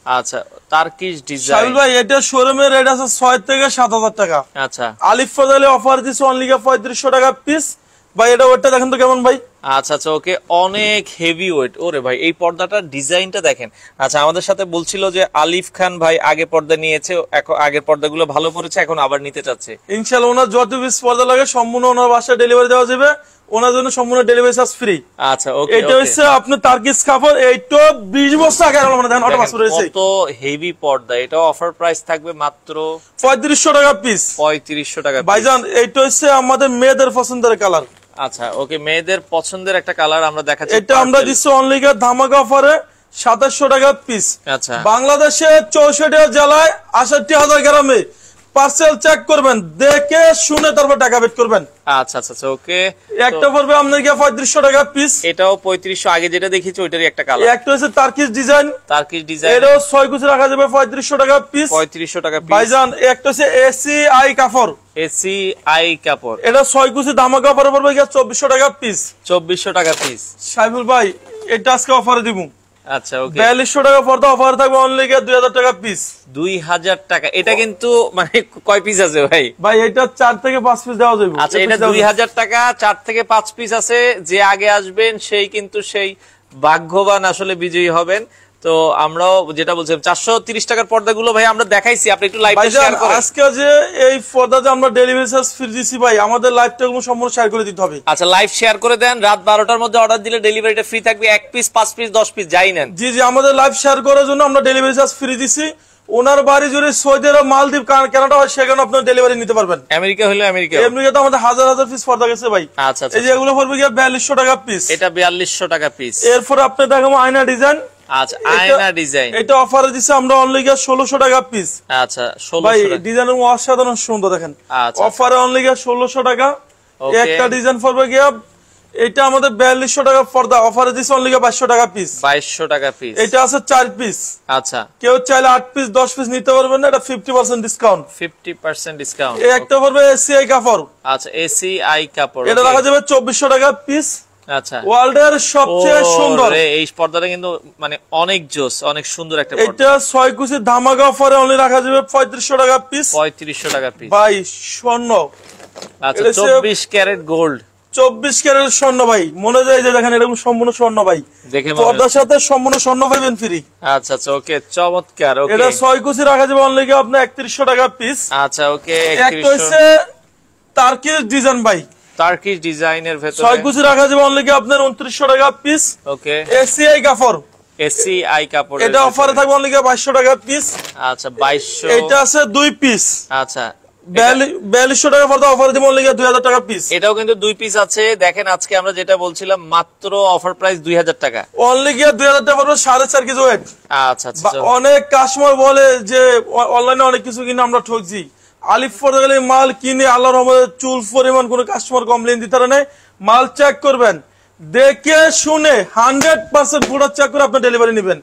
আচ্ছা, তার্কিশ ডিজাইন। সাইবুল ভাই এটা শোরুমের রেট আছে 6 থেকে 7000 টাকা। আচ্ছা আলিফ ফজলে অফার দিছে অনলি 3500 টাকা পিস। ভাই এটা ওয়েটটা দেখেন তো কেমন ভাই। আচ্ছা আচ্ছা, ওকে, অনেক হেভি ওয়েট। ওরে ভাই, এই পর্দাটার ডিজাইনটা দেখেন। আচ্ছা, আমাদের সাথে বলছিল যে আলিফ খান ভাই আগে পর্দা নিয়েছে, এখন আগের পর্দাগুলো ভালো করেছে, এখন আবার নিতে চাচ্ছে। ইনশাআল্লাহ ওনার যত পিস পর্দা লাগে সম্পূর্ণ ওনার বাসায় ডেলিভারি দেওয়া যাবে, ওনার জন্য সম্পূর্ণ ডেলিভারি চার্জ ফ্রি। আচ্ছা, ওকে, এটা হচ্ছে আপনার তার্কিশ কাপড়, এইটা 20 বছর আগে মানে দেখেন অটো পাস করেছে। কত হেভি পর্দা, এটা অফার প্রাইস থাকবে মাত্র 3500 টাকা পিস। 3500 টাকা পিস। ভাইজান এইটা হচ্ছে আমাদের মেয়েদের পছন্দের কালার। আচ্ছা, ওকে, মেয়েদের পছন্দের একটা কালার আমরা দেখাচ্ছি। এটা আমরা দিচ্ছি অনলি ধামাকা অফারে 2700 টাকা পিস। আচ্ছা, বাংলাদেশে 64 জেলায় 68,000 গ্রামে পার্সেল চেক করবেন, দেখে শুনে তারপর টাকা পেড করবেন। আচ্ছা আচ্ছা আচ্ছা, ওকে। একটা পড়বে আপনার 3500 টাকা পিস। এটাও 3500, আগে যেটা দেখেছি ওইটারই একটা কালার। একটা হচ্ছে তার্কিশ ডিজাইন, তার্কিশ ডিজাইন, এটাও 6 কুচি রাখা যাবে 3500 টাকা পিস। 3500 টাকা পিস। ভাইজান একটা হচ্ছে এসি আই কাপড়, এসি আই কাপড়, এটা 6 কুচি ধামাকা অফারে পড়বে 2400 টাকা পিস। 2400 টাকা পিস। সাইফুল ভাই এটা আজকে অফারে দিব। আচ্ছা, ওকে, 4200 টাকা পর্দা অফার থাকবে অনলি 2000 টাকা পিস। 2000 টাকা। এটা কিন্তু মানে কয় পিস আছে ভাই? ভাই এটা 4 থেকে 5 পিস দেওয়া যাবে। আচ্ছা, এটা 2000 টাকা, 4 থেকে 5 পিস আছে। যে আগে আসবেন সেই কিন্তু সেই ভাগ্যবান আসলে বিজয়ী হবেন। তো আমরাও যেটা বলছিলাম 430 টাকার পর্দাগুলো ভাই আমরা দেখাইছি, আপনি একটু লাইভটা শেয়ার করেন। আজকে যে এই পর্দাতে আমরা ডেলিভারি চার্জ ফ্রি দিছি ভাই, আমাদের লাইভটা সম্পূর্ণ শেয়ার করে দিতে হবে। আচ্ছা, লাইভ শেয়ার করে দেন। রাত 12টার মধ্যে অর্ডার দিলে ডেলিভারিটা ফ্রি থাকবে। 1 পিস, 5 পিস, 10 পিস যাই নেন। জি জি, আমাদের লাইভ শেয়ার করার জন্য আমরা ডেলিভারি চার্জ ফ্রি দিছি। ওনার বাড়ি যদি সৌদি আরব, মালদ্বীপ, কানাডা হয় সেখানে আপনার ডেলিভারি নিতে পারবেন। আমেরিকা হলো আমেরিকা। আমেরিকাতে আমাদের হাজার হাজার পিস পর্দা গেছে ভাই। আচ্ছা আচ্ছা, এই যে এগুলো পড়বে 4200 টাকা পিস। এটা 4200 টাকা পিস। এরপর আপনি দেখাবো আয়না ডিজাইন। আচ্ছা, আয়না ডিজাইন, এটা অফারে দিছি আমরা অনলি 1600 টাকা পিস। আচ্ছা, ভাই 1600 টাকা। ডিজাইনের অসাধারণ সুন্দর দেখেন। আচ্ছা, অফারে অনলি 1600 টাকা। ওকে। একটা ডিজাইন পড়বে গিয়া এটা আমাদের 4200 টাকা পর্দা অফারে দিছি অনলি 2200 টাকা পিস। 2200 টাকা পিস। এটা আছে 4 পিস। আচ্ছা, কেউ চাইলে 8 পিস 10 পিস নিতে পারবেন না, এটা 50% ডিসকাউন্ট। 50% ডিসকাউন্ট। এই একটা পড়বে এসিআই কাপড়। আচ্ছা, এসি আই কাপড়, এটা রাখা যাবে 2400 টাকা পিস। আচ্ছা, ওয়ার্ল্ডের সবচেয়ে সুন্দর এই পর্দাটা কিন্তু মানে অনেক জোস, অনেক সুন্দর একটা পর্দা। এটা 6 কুচি ধামাকা অফারে অনলি রাখা যাবে 3500 টাকা পিস। 3500 টাকা পিস। ভাই স্বর্ণ, আচ্ছা, 24 ক্যারেট গোল্ড, 24 ক্যারেট স্বর্ণ ভাই, মনে যায় যে দেখেন এরকম সম্পূর্ণ স্বর্ণ ভাই, দেখে পর্দার সাথে সম্পূর্ণ স্বর্ণ পাবেন ফ্রি। আচ্ছা আচ্ছা, ওকে, চমৎকার। ওকে, এটা 6 কুচি রাখা যাবে অনলি আপনার 3100 টাকা পিস। আচ্ছা, ওকে, একটা হচ্ছে তার্কিশ ডিজাইন ভাই, টার্কিশ ডিজাইনের ভেতরে 6 কুচি রাখা যাবে অনলি আপনার 2900 টাকা পিস। ওকে, এসিআই কাপড়, এসি আই কাপড়, এটা অফারে থাকবে অনলি 2200 টাকা পিস। আচ্ছা, 2200। এটা আছে 2 পিস। আচ্ছা, 4200 টাকা পর্দা অফার দিব লিগে 2000 টাকা পিস। এটাও কিন্তু 2 পিস আছে। দেখেন আজকে আমরা যেটা বলছিলাম মাত্র অফার প্রাইস 2000 টাকা, অনলি গিয়ে 2000 টাকা পড়বে 4.5 কেজি ওয়েট। আচ্ছা আচ্ছা। অনেক কাস্টমার বলে যে অনলাইনে অনেক কিছু কিনে আমরা ঠকছি, আলিফ পর্দা গেলে মাল কিনে আল্লাহর রহমতে চুল পরিমাণ কোনো কাস্টমার কমপ্লেইন দিতে পারে না। মাল চেক করবেন, দেখে শুনে 100% প্রোডাক্ট চেক করে আপনি ডেলিভারি নেবেন।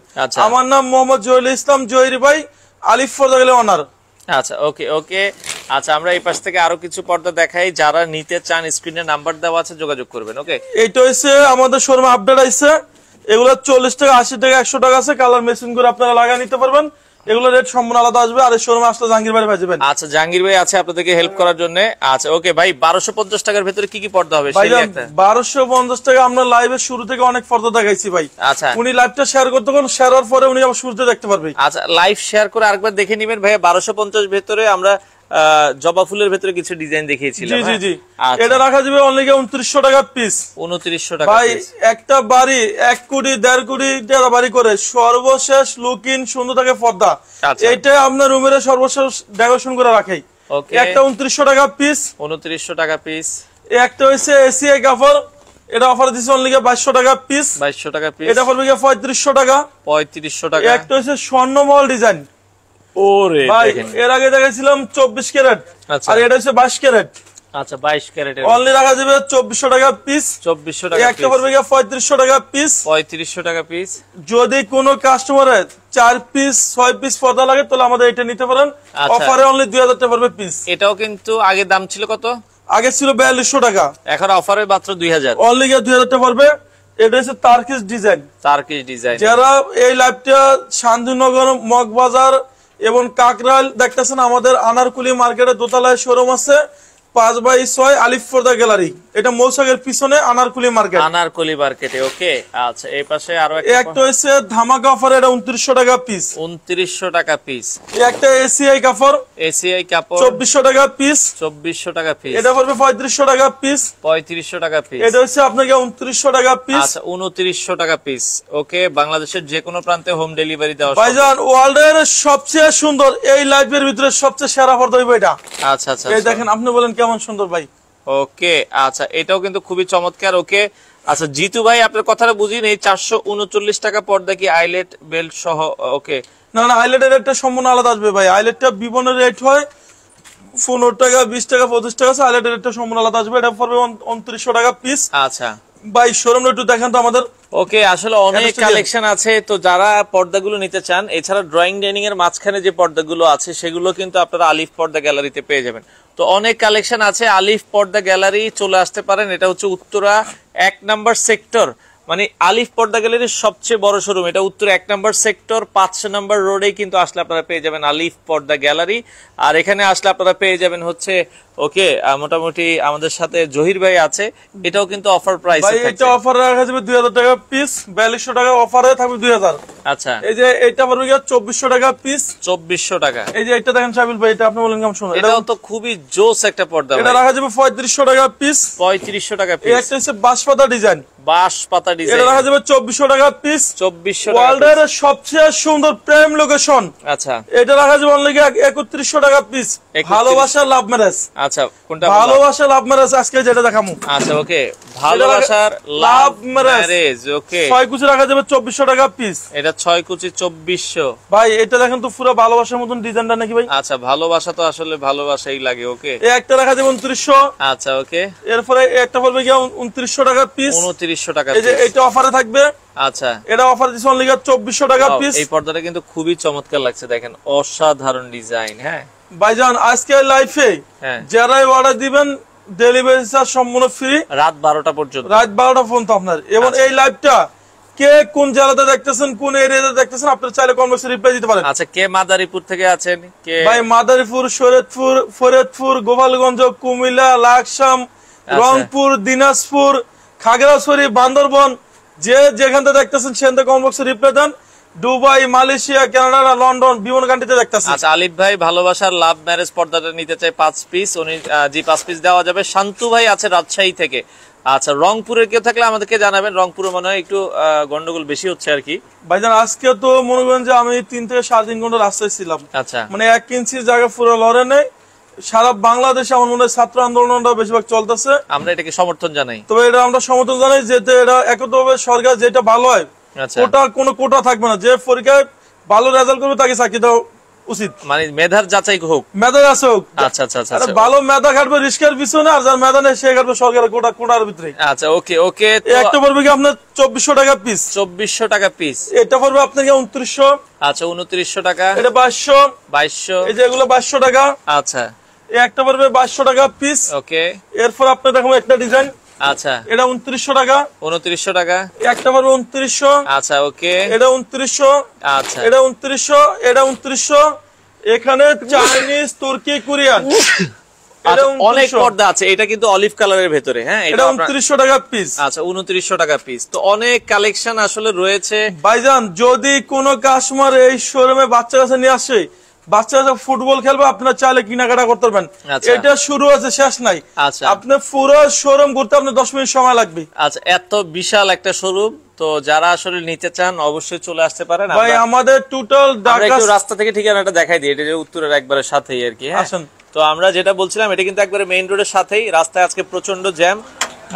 আমার নাম মোহাম্মদ জহিরুল ইসলাম, জহির ভাই, আলিফ পর্দা গেলে অনার। আচ্ছা ওকে ওকে। আচ্ছা আমরা এই পাশ থেকে আরো কিছু পর্দা দেখাই, যারা নিতে চান স্ক্রিনে নাম্বার দেওয়া আছে, যোগাযোগ করবেন। ওকে, এইটা হইছে আমাদের শোরুমে আপডেট আইছে, এগুলো 40 টাকা 80 টাকা 100 টাকা আছে, কালার মেশিন করে আপনারা লাগিয়ে নিতে পারবেন। এগুলো রেট সম্পূর্ণ আলাদা আসবে। আর এই শোরুমে আসলে জাহাঙ্গীর ভাই পাবেন। আচ্ছা জাহাঙ্গীর ভাই আছে আপনাদেরকে হেল্প করার জন্য। আচ্ছা ওকে ভাই, 1250 টাকার ভিতরে কি কি পর্দা হবে? ভাই 1250 টাকা আমরা লাইভের শুরু থেকে অনেক পর্দা দেখাইছি ভাই। আচ্ছা উনি লাইভটা শেয়ার করতে কোন শেয়ার হওয়ার পরে উনি আবার শুরুতে দেখতে পারবে। আচ্ছা লাইভ শেয়ার করে আরেকবার দেখে নেবেন ভাই। 1250 ভেতরে আমরা জবা ফুলের ভেতরে কিছু ডিজাইন দেখিয়েছিলাম। জি জি জি, এটা রাখা যাবে অনলি 2900 টাকা পিস। 2900 টাকা ভাই, একটা বাড়ি 1 কোটি 1.5 কোটি টাকা বাড়ি করে সর্বশেষ লুকিং সুন্দর থাকে পর্দা, এটা আপনার রুমের সর্বশেষ ডেকোরেশন করে রাখে। একটা 2900 টাকা পিস। 2900 টাকা পিস। একটা হইছে এসিআই কাপড়, এটা অফার দিছে অনলি 2200 টাকা পিস। 2200 টাকা পিস। এটা পড়বে 3500 টাকা। 3500 টাকা। একটা হইছে স্বর্ণমহল ডিজাইন। ওরে দেখেন, এর আগে দেখাইছিলাম 24 ক্যারেট, আর এটা হচ্ছে 22 ক্যারেট। আচ্ছা 22 ক্যারেটের অনলি রাখা যাবে 2400 টাকা পিস। 2400 টাকা। একটা পড়বে 3500 টাকা পিস। 3500 টাকা পিস। যদি কোনো কাস্টমারের 4 পিস 6 পিস পর্দা লাগে তাহলে আমাদের এটা নিতে পারেন। অফারে অনলি 2000 টাকা পড়বে পিস। এটাও কিন্তু আগে দাম ছিল কত? আগে ছিল 4200 টাকা, এখন অফারে মাত্র 2000। অনলি 2000 টাকা পড়বে। এটা হচ্ছে তারকিস ডিজাইন। তারকিস ডিজাইন। যারা এই লাইভটা শান্তিনগর, মগবাজার এবং কাকরাইল দেখতেছেন, আমাদের আনারকুলি মার্কেটে দোতলায় শোরুম আছে, 5/6 আলিফ পর্দা গ্যালারি। এটা মৌসাকের পিছনে আনারকুলি মার্কেট। আনারকুলি মার্কেটে। ওকে আচ্ছা, এই পাশে আরো একটা হইছে ধামাকা অফার, এটা 2900 টাকা পিস। 2900 টাকা পিস। একটা এসিআই কাপড়। এসিআই কাপড় 2400 টাকা পিস। 2400 টাকা পিস। এটা পড়বে 3500 টাকা পিস। 3500 টাকা পিস। এটা হচ্ছে আপনাকে 2900 টাকা পিস। আচ্ছা 2900 টাকা পিস। ওকে, বাংলাদেশের যে কোনো প্রান্তে হোম ডেলিভারি দেওয়া। ভাইজান, ওয়ার্ল্ডের সবচেয়ে সুন্দর এই লাইভের ভিতরে সবচেয়ে সেরা পর্দা হইবে এটা। আচ্ছা আচ্ছা, এই দেখেন, আপনি বলেন কেমন সুন্দর ভাই। ওকে আচ্ছা, এটাও কিন্তু খুবই চমৎকার। ওকে আচ্ছা জিতু ভাই, আপনার কথাটা বুঝিনি, 439 টাকা পর্দা কি আইলেট বেল্ট সহ? ওকে না না, আইলেটের রেটটা সম্পূর্ণ আলাদা আসবে ভাই। আইলেটটা বিপণের রেট হয় 15 টাকা 20 টাকা 25 টাকা, আইলেটের রেটটা সম্পূর্ণ আলাদা আসবে। এটা পড়বে 2900 টাকা পিস। আচ্ছা ভাই, শোরুমটা একটু দেখেন তো আমাদের। ওকে, আসলে অনেক কালেকশন আছে, তো যারা পর্দাগুলো নিতে চান, এছাড়া ড্রয়িং ডাইনিং এর মাঝখানে যে পর্দাগুলো আছে সেগুলো কিন্তু আপনারা আলিফ পর্দা গ্যালারিতে পেয়ে যাবেন। তো অনেক কালেকশন আছে, আলিফ পর্দা গ্যালারি চলে আসতে পারেন। এটা হচ্ছে উত্তরা 1 নাম্বার সেক্টর, মানে আলিফ পর্দা গ্যালারির সবচেয়ে বড় শোরুম। এটা উত্তর 1 নাম্বার সেক্টর 5 নাম্বার রোডে কিন্তু আসলে আপনারা পেয়ে যাবেন আলিফ পর্দা গ্যালারি। আর এখানে আসলে আপনারা পেয়ে যাবেন হচ্ছে ওকে মোটামুটি আমাদের সাথে জহির ভাই আছে, এটাও কিন্তু অফার প্রাইস। ভাই এটা অফার রাখা যাবে 2000 টাকা পিস। 4200 টাকা অফারে থাকবে 2000। আচ্ছা, এই যে এটা পড়বে 2400 টাকা পিস। 2400 টাকা। এই যে এটা দেখেন সাবিল ভাই, এটা আপনি বলেন কেমন সুন্দর। এটাও তো খুবই জোস একটা পর্দা। এটা রাখা যাবে 3500 টাকা পিস। 3500 টাকা পিস। এই একটা হচ্ছে বাঁশপাতা ডিজাইন। বাঁশপাতা ডিজাইন। এটা রাখা যাবে 2400 টাকা পিস। 2400 টাকা। ওয়ার্ল্ডের সবচেয়ে সুন্দর প্রেম লোকেশন। আচ্ছা, এটা রাখা যাবে অনলি 3100 টাকা পিস। ভালোবাসা লাভ ম্যারেজ। আচ্ছা, কোনটা? ভালোবাসা লাভ ম্যারেজ আজকে যেটা দেখামু। আচ্ছা ওকে, ভালোবাসার লাভ ম্যারেজ। ওকে, 6 কুচি রাখা যাবে 2400 টাকা পিস। এটা 6 কুচি 2400। ভাই এটা দেখেন তো পুরো ভালোবাসার মতন ডিজাইনটা নাকি ভাই? আচ্ছা, ভালোবাসা তো আসলে ভালোবাসাই লাগে। ওকে, এই একটা রাখা যাবে 2900। আচ্ছা ওকে, এরপরে একটা পড়বে গিয়ে 2900 টাকা পিস। 2900 টাকা এই যে পিস। এটা অফারে থাকবে। আচ্ছা, এটা অফার দিছে অনলি 2400 টাকা পিস। এই পর্দাটা কিন্তু খুবই চমৎকার লাগছে, দেখেন অসাধারণ ডিজাইন। হ্যাঁ ভাইজান, আজকে লাইফে যারাই অর্ডার দিবেন ডেলিভারি চার্জ সম্পূর্ণ ফ্রি, রাত 12টা পর্যন্ত। রাত 12টা পর্যন্ত আপনার। এবং এই লাইভটা কে কোন জেলাতে দেখতেছেন, কোন এরিয়াতে দেখতেছেন, আপনারা চাইলে কমেন্টে রিপ্লাই দিতে পারেন। আচ্ছা, কে মাদারীপুর থেকে আছেন? কে? ভাই মাদারীপুর, শরীয়তপুর, ফরিদপুর, গোপালগঞ্জ, কুমিল্লা, লাকসাম, রংপুর, দিনাজপুর, খাগড়াছড়ি, বান্দরবন, যে যেখান থেকে দেখতেছেন সেখান থেকে কমেন্ট বক্সে রিপ্লাই দেন। দুবাই, মালয়েশিয়া, কানাডা, লন্ডন, বিভিন্ন কান্ট্রিতে দেখতেছেন। আচ্ছা, আলিফ ভাই ভালোবাসার লাভ ম্যারেজ পর্দাটা নিতে চাই 5 পিস। উনি জি 5 পিস দেওয়া যাবে। শান্তু ভাই আছে রাজশাহী থেকে। আচ্ছা, রংপুরের কেউ থাকলে আমাদেরকে জানাবেন। রংপুরে মনে হয় একটু গন্ডগোল বেশি হচ্ছে আর কি। ভাইজান, আজকে তো মনে করেন যে আমি 3 থেকে 3.5 ঘন্টা রাস্তায় ছিলাম। আচ্ছা, মানে 1 ইঞ্চি জায়গা পুরো লড়ে নেই, সারা বাংলাদেশে আমার মনে হয় ছাত্র আন্দোলনটা বেশিরভাগ চলতেছে, আমরা এটাকে সমর্থন জানাই। তবে এটা আমরা সমর্থন জানাই যে এটা একতভাবে সরকার যেটা ভালো হয়, আচ্ছা, কোনো কোটা থাকবে না, যে পরীক্ষায় ভালো রেজাল্ট করবে তাকে চাকরি দেওয়া উচিত, মানে মেধার যাচাই হোক। মেধা আছে হোক। আচ্ছা আচ্ছা আচ্ছা, ভালো মেধা কাটবে রিস্কের পিছনে, আর যার মেধা নেই সে কাটবে সরকারের কোটার ভিতরে। আচ্ছা, ওকে ওকে। একটা পড়বে কি আপনার 2400 টাকা পিস। 2400 টাকা পিস। এটা পড়বে আপনাকে 2900। আচ্ছা, 2900 টাকা। এটা 2200। 2200। এই যে এগুলো 2200 টাকা। আচ্ছা, একটা পড়বে 2200 টাকা পিস। ওকে। এরপর আপনার দেখো একটা ডিজাইন। আচ্ছা, এটা 2900 টাকা। 2900 টাকা। একটা পড়বে 2900। আচ্ছা, ওকে। এটা 2900। আচ্ছা, এটা 2900। এটা 2900। এখানে চাইনিজ, তুর্কি, কোরিয়ান, আচ্ছা, অনেক পর্দা আছে। এটা কিন্তু অলিভ কালারের ভেতরে, হ্যাঁ, এটা 2900 টাকা পিস। আচ্ছা, 2900 টাকা পিস। তো অনেক কালেকশন আসলে রয়েছে ভাইজান। যদি কোনো কাস্টমার এই শোরুমে বাচ্চা কাছে নিয়ে আসে, বাচ্চা ফুটবল খেলবে, আপনার চাইলে কেনাকাটা করতে পারবেন। এটা শুরু আছে, শেষ নাই। আচ্ছা, আপনি পুরো শোরুম ঘুরতে আপনার 10 মিনিট সময় লাগবে। আচ্ছা, এত বিশাল একটা শোরুম, তো যারা আসলে নিতে চান অবশ্যই চলে আসতে পারেন। ভাই আমাদের টোটাল ঢাকা রাস্তা থেকে ঠিকানাটা দেখাই দিই, এটা যে উত্তরের একবারে সাথেই আর কি। হ্যাঁ, আসেন। তো আমরা যেটা বলছিলাম, এটা কিন্তু একবারে মেইন রোডের সাথেই। রাস্তায় আজকে প্রচন্ড জ্যাম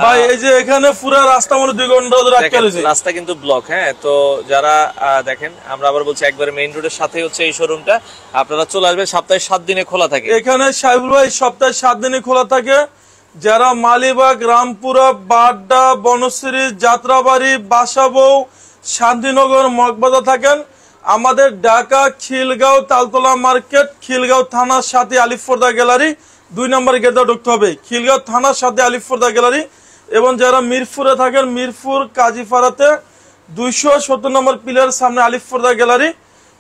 ভাই, এই যে এখানে পুরো রাস্তা মনে 2 ঘন্টা ধরে আটকে রয়েছে, রাস্তা কিন্তু ব্লক। হ্যাঁ, তো যারা দেখেন, আমরা আবার বলছি একবারে মেইন রোডের সাথেই হচ্ছে এই শোরুমটা। আপনারা চলে আসবেন, সপ্তাহে 7 দিনে খোলা থাকে এখানে। সাহেবুল ভাই সপ্তাহে 7 দিনই খোলা থাকে। যারা মালিবাগ, রামপুরা, বাড্ডা, বনশ্রী, যাত্রাবাড়ি, বাসাবৌ, শান্তিনগর, মগবাজার থাকেন, আমাদের ঢাকা খিলগাঁও তালতলা মার্কেট, খিলগাঁও থানার সাথে আলিফপর্দা গ্যালারি 2 নম্বর গেটে ঢুকতে হবে। খিলগাঁও থানার সাথে আলিফপর্দা গ্যালারি। এবং যারা মিরপুরে থাকেন, মিরপুর কাজীপাড়াতে 270 নম্বর পিলারের সামনে আলিফপর্দা গ্যালারি।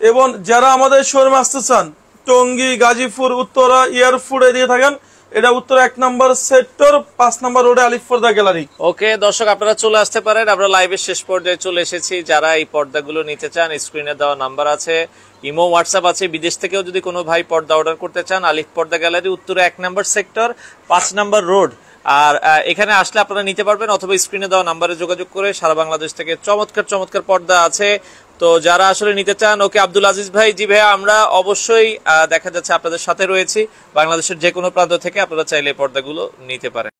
এবং যারা আমাদের শোরুমে আসতে চান, টঙ্গী, গাজীপুর, উত্তরা, এয়ারপোর্ট এদিকে থাকেন, এটা উত্তর 1 নম্বর সেক্টর 5 নম্বর রোডে আলিফপর্দা গ্যালারি। ওকে দর্শক, আপনারা চলে আসতে পারেন। আমরা লাইভের শেষ পর্যায়ে চলে এসেছি। যারা এই পর্দাগুলো নিতে চান, স্ক্রিনে দেওয়া নাম্বার আছে, ইমো, হোয়াটসঅ্যাপ আছে। বিদেশ থেকেও যদি কোনো ভাই পর্দা অর্ডার করতে চান, আলিফ পর্দা গ্যালারি, উত্তরে 1 নম্বর সেক্টর 5 নম্বর রোড। আর এখানে আসলে আপনারা নিতে পারবেন, অথবা স্ক্রিনে দেওয়া নাম্বারে যোগাযোগ করে। সারা বাংলাদেশ থেকে চমৎকার চমৎকার পর্দা আছে। তো যারা আসলে নিতে চান, ওকে আব্দুল আজিজ ভাই। জি ভাইয়া, আমরা অবশ্যই দেখা যাচ্ছে আপনাদের সাথে রয়েছি। বাংলাদেশের যে কোনো প্রান্ত থেকে আপনারা চাইলে পর্দাগুলো নিতে পারেন।